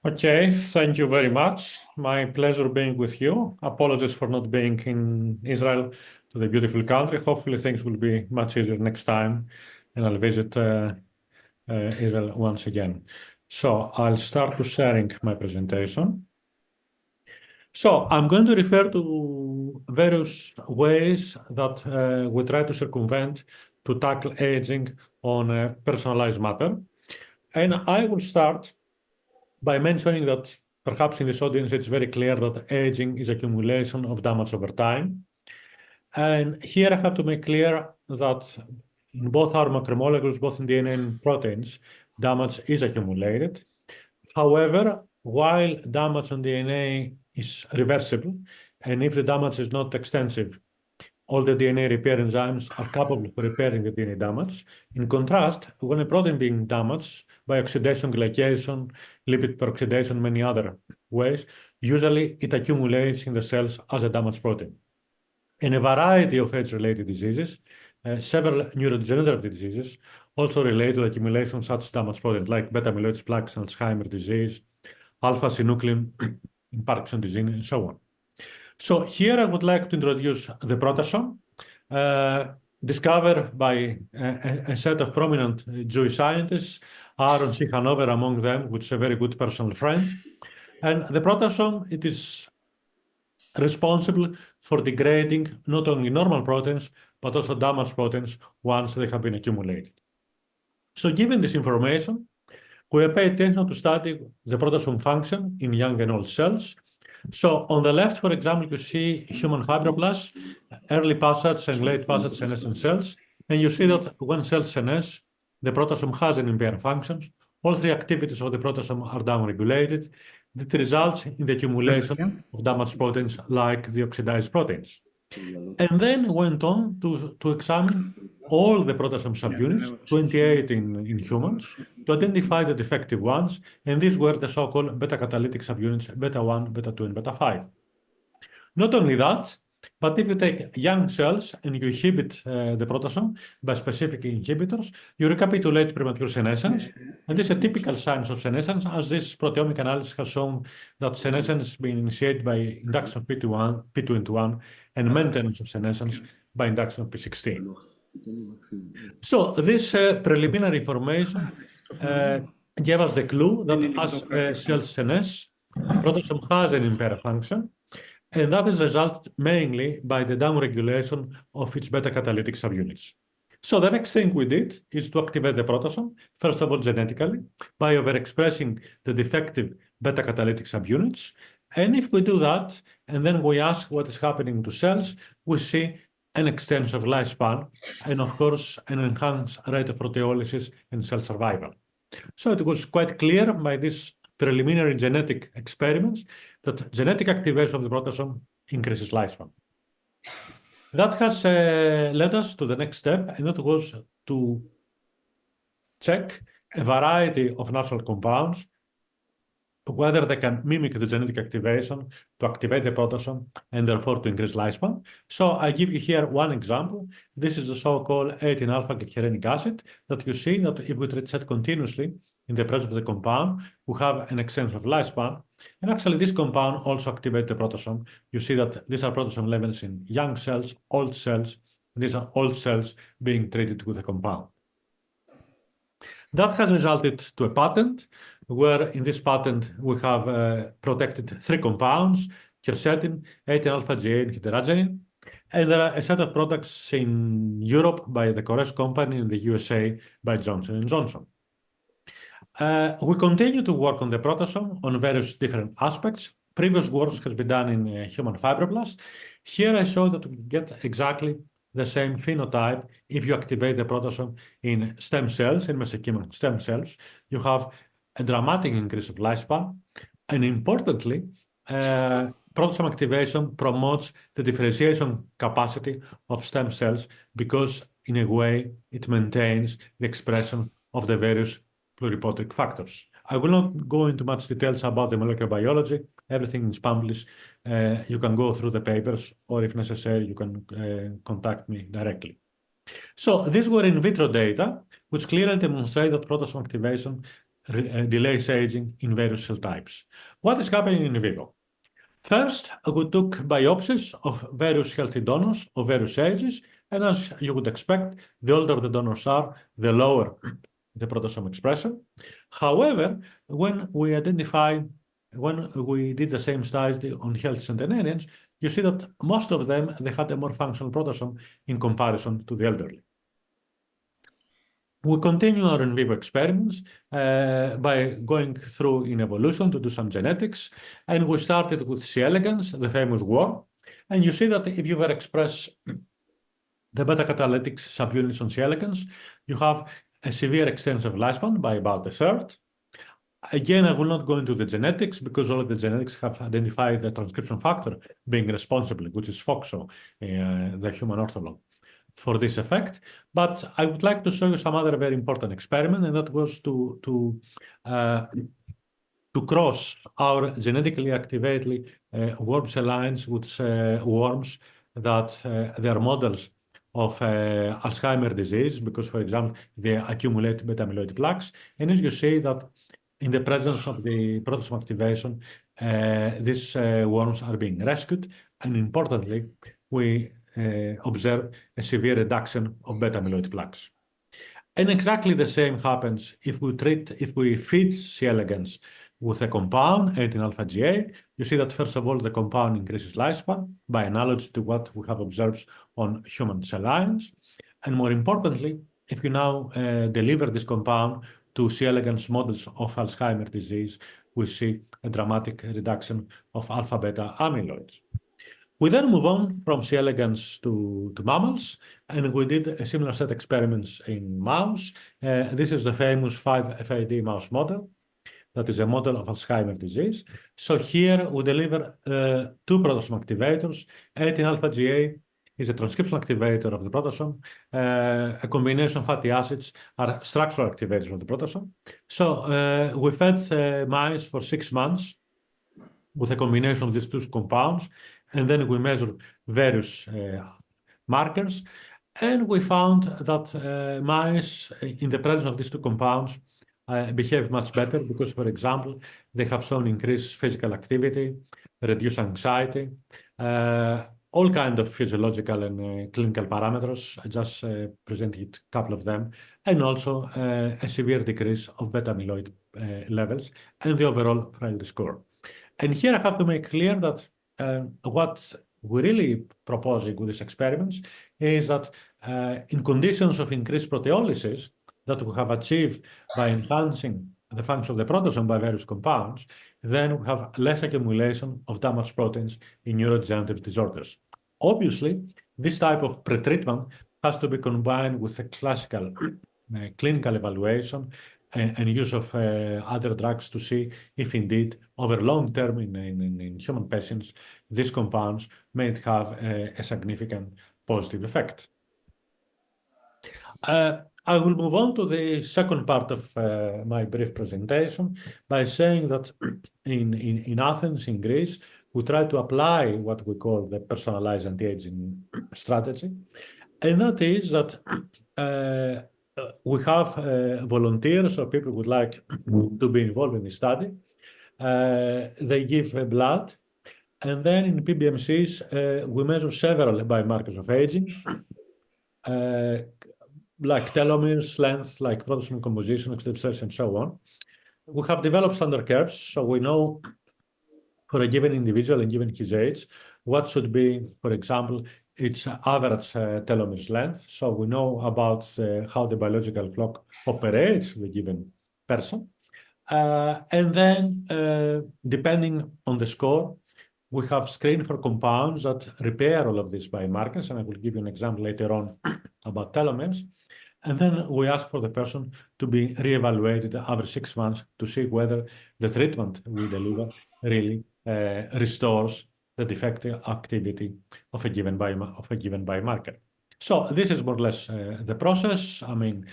Okay, thank you very much. My pleasure being with you. Apologies for not being in Israel, to the beautiful country. Hopefully, things will be much easier next time, and I'll visit Israel once again. So I'll start to sharing my presentation. So I'm going to refer to various ways that we try to circumvent to tackle aging on a personalized matter. And I will start by mentioning that perhaps in this audience it's very clear that aging is accumulation of damage over time. And here I have to make clear that in both our macromolecules, both in DNA and proteins, damage is accumulated. However, while damage on DNA is reversible, and if the damage is not extensive, all the DNA repair enzymes are capable of repairing the DNA damage. In contrast, when a protein being damaged by oxidation, glycation, lipid peroxidation, many other ways, usually it accumulates in the cells as a damaged protein. In a variety of age-related diseases, several neurodegenerative diseases also relate to accumulation of such damaged proteins, like beta-amyloid plaques in Alzheimer's disease, alpha-synuclein in Parkinson's disease, and so on. So here I would like to introduce the proteasome, discovered by a set of prominent Jewish scientists, Aaron C. Hanover among them, which is a very good personal friend. And the proteasome, it is responsible for degrading not only normal proteins, but also damaged proteins once they have been accumulated. So given this information, we pay attention to study the proteasome function in young and old cells. So on the left, for example, you see human fibroblasts, early passage and late passage senescent cells. And you see that when cells senesce, the proteasome has an impaired functions. All three activities of the proteasome are downregulated. That results in the accumulation of damaged proteins like the oxidized proteins. And then went on to examine all the proteasome subunits, 28 in humans, to identify the defective ones, and these were the so-called beta-catalytic subunits, beta 1, beta 2, and beta 5. Not only that, but if you take young cells and you inhibit the proteasome by specific inhibitors, you recapitulate premature senescence, and this is a typical sign of senescence, as this proteomic analysis has shown that senescence is being initiated by induction of P21 and maintenance of senescence by induction of P16. So this preliminary information gave us the clue that as cells senesce, proteasome has an impaired function, and that is resulted mainly by the downregulation of its beta-catalytic subunits. So the next thing we did is to activate the proteasome, first of all genetically, by overexpressing the defective beta-catalytic subunits. And if we do that, and then we ask what is happening to cells, we see an extension of lifespan, and of course, an enhanced rate of proteolysis and cell survival. So it was quite clear by these preliminary genetic experiments that genetic activation of the proteasome increases lifespan. That has led us to the next step, and that was to check a variety of natural compounds, whether they can mimic the genetic activation to activate the proteasome and therefore to increase lifespan. So I give you here one example. This is the so-called 18-alpha glycerinic acid that you see that if we treat it continuously in the presence of the compound, we have an extension of lifespan. And actually this compound also activates the proteasome. You see that these are proteasome levels in young cells, old cells. These are old cells being treated with the compound. That has resulted to a patent, where in this patent we have protected three compounds, quercetin, 18-alpha-GA, and hydrargyrin. And there are a set of products in Europe by the Koresh company, in the USA by Johnson & Johnson. We continue to work on the proteasome on various different aspects. Previous work has been done in human fibroblasts. Here I show that we get exactly the same phenotype if you activate the proteasome in stem cells, in mesenchymal stem cells. You have a dramatic increase of lifespan. And importantly, proteasome activation promotes the differentiation capacity of stem cells because, in a way, it maintains the expression of the various pluripotent factors. I will not go into much details about the molecular biology. Everything is published. You can go through the papers, or if necessary, you can contact me directly. So these were in vitro data, which clearly demonstrate that proteasome activation delays aging in various cell types. What is happening in vivo? First, we took biopsies of various healthy donors of various ages, and as you would expect, the older the donors are, the lower the proteasome expression. However, when we did the same study on healthy centenarians, you see that most of them, they had a more functional proteasome in comparison to the elderly. We continue our in vivo experiments by going through in evolution to do some genetics, and we started with C. elegans, the famous worm, and you see that if you were express the beta-catalytic subunits on C. elegans, you have a severe extensive lifespan by about a third. Again, I will not go into the genetics because all of the genetics have identified the transcription factor being responsible, which is FOXO, the human ortholog, for this effect. But I would like to show you some other very important experiment, and that was to cross our genetically activated worm cell lines with worms that they are models of Alzheimer's disease, because, for example, they accumulate beta-amyloid plaques. And as you see that in the presence of the proteasome activation, these worms are being rescued, and importantly, we observe a severe reduction of beta-amyloid plaques. And exactly the same happens if we feed C. elegans with a compound, 18-alpha-GA. You see that, first of all, the compound increases lifespan by analogy to what we have observed on human cell lines. And more importantly, if you now deliver this compound to C. elegans models of Alzheimer's disease, we see a dramatic reduction of alpha-beta amyloids. We then move on from C. elegans to mammals, and we did a similar set of experiments in mouse. This is the famous 5FAD mouse model. That is a model of Alzheimer's disease. So here we deliver two proteasome activators. 18-alpha-GA is a transcription activator of the proteasome. A combination of fatty acids are structural activators of the proteasome. So we fed mice for 6 months with a combination of these two compounds, and then we measured various markers, and we found that mice in the presence of these two compounds behave much better because, for example, they have shown increased physical activity, reduced anxiety, all kinds of physiological and clinical parameters. I just presented a couple of them, and also a severe decrease of beta-amyloid levels and the overall frailty score. And here I have to make clear that what we're really proposing with these experiments is that in conditions of increased proteolysis that we have achieved by enhancing the function of the proteasome by various compounds, then we have less accumulation of damaged proteins in neurodegenerative disorders. Obviously, this type of pretreatment has to be combined with a classical clinical evaluation and use of other drugs to see if indeed over long term in human patients, these compounds may have a significant positive effect. I will move on to the second part of my brief presentation by saying that in Athens, in Greece, we try to apply what we call the personalized anti-aging strategy. And that is that we have volunteers or people who would like to be involved in the study. They give blood, and then in PBMCs, we measure several biomarkers of aging, like telomeres, length, like proteasome composition, oxidative stress, and so on. We have developed standard curves, so we know for a given individual and given his age, what should be, for example, its average telomeres length. So we know about how the biological clock operates with a given person. And then, depending on the score, we have screened for compounds that repair all of these biomarkers, and I will give you an example later on about telomeres. And then we ask for the person to be reevaluated every 6 months to see whether the treatment we deliver really restores the defective activity of a given biomarker. So this is more or less the process. I mean,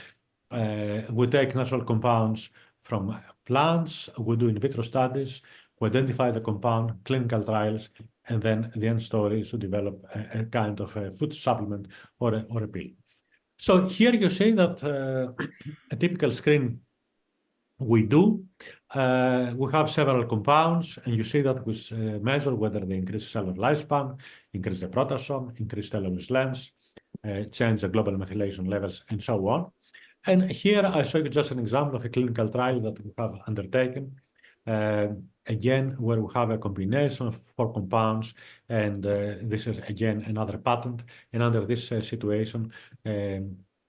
we take natural compounds from plants, we do in vitro studies, we identify the compound, clinical trials, and then the end story is to develop a kind of a food supplement or a pill. So here you see that a typical screen we do. We have several compounds, and you see that we measure whether they increase cellular lifespan, increase the proteasome, increase telomere length, change the global methylation levels, and so on. And here I show you just an example of a clinical trial that we have undertaken. Again, where we have a combination of 4 compounds, and this is again another patent. And under this situation,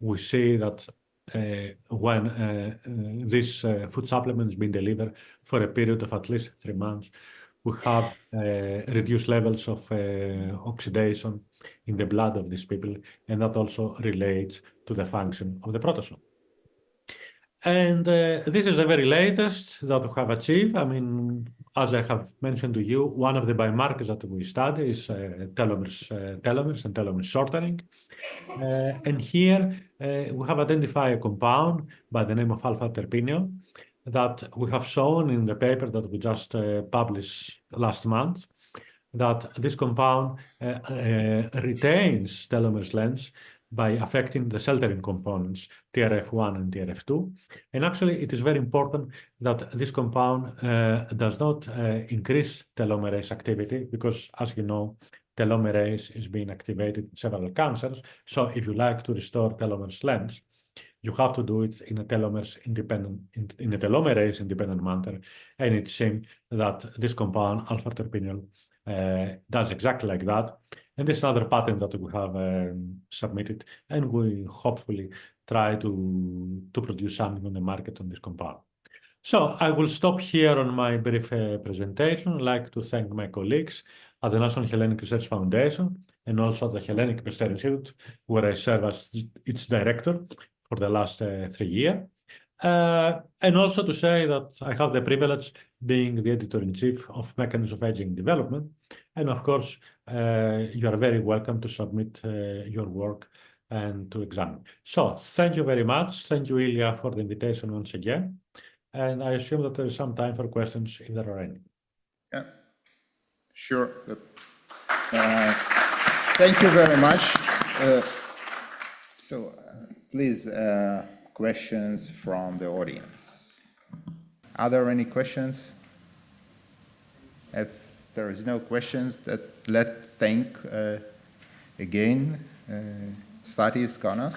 we see that when this food supplement is being delivered for a period of at least 3 months, we have reduced levels of oxidation in the blood of these people, and that also relates to the function of the proteasome. And this is the very latest that we have achieved. I mean, as I have mentioned to you, one of the biomarkers that we study is telomeres and telomere shortening. And here we have identified a compound by the name of alpha-terpinol that we have shown in the paper that we just published last month, that this compound retains telomere length by affecting the sheltering components, TRF1 and TRF2. And actually, it is very important that this compound does not increase telomerase activity, because, as you know, telomerase is being activated in several cancers. So if you like to restore telomere length, you have to do it in a telomerase-independent manner. And it seems that this compound, alpha-terpinol, does exactly like that. And this is another patent that we have submitted, and we hopefully try to produce something on the market on this compound. So I will stop here on my brief presentation. I'd like to thank my colleagues at the National Hellenic Research Foundation and also at the Hellenic Pasteur Institute, where I serve as its director for the last 3 years. And also to say that I have the privilege being the editor-in-chief of Mechanisms of Aging Development. And of course, you are very welcome to submit your work and to examine. So thank you very much. Thank you, Ilya, for the invitation once again. And I assume that there is some time for questions if there are any. Yeah, sure. Thank you very much. Please, questions from the audience. Are there any questions? If there is no questions, let's thank again Stathis Konas.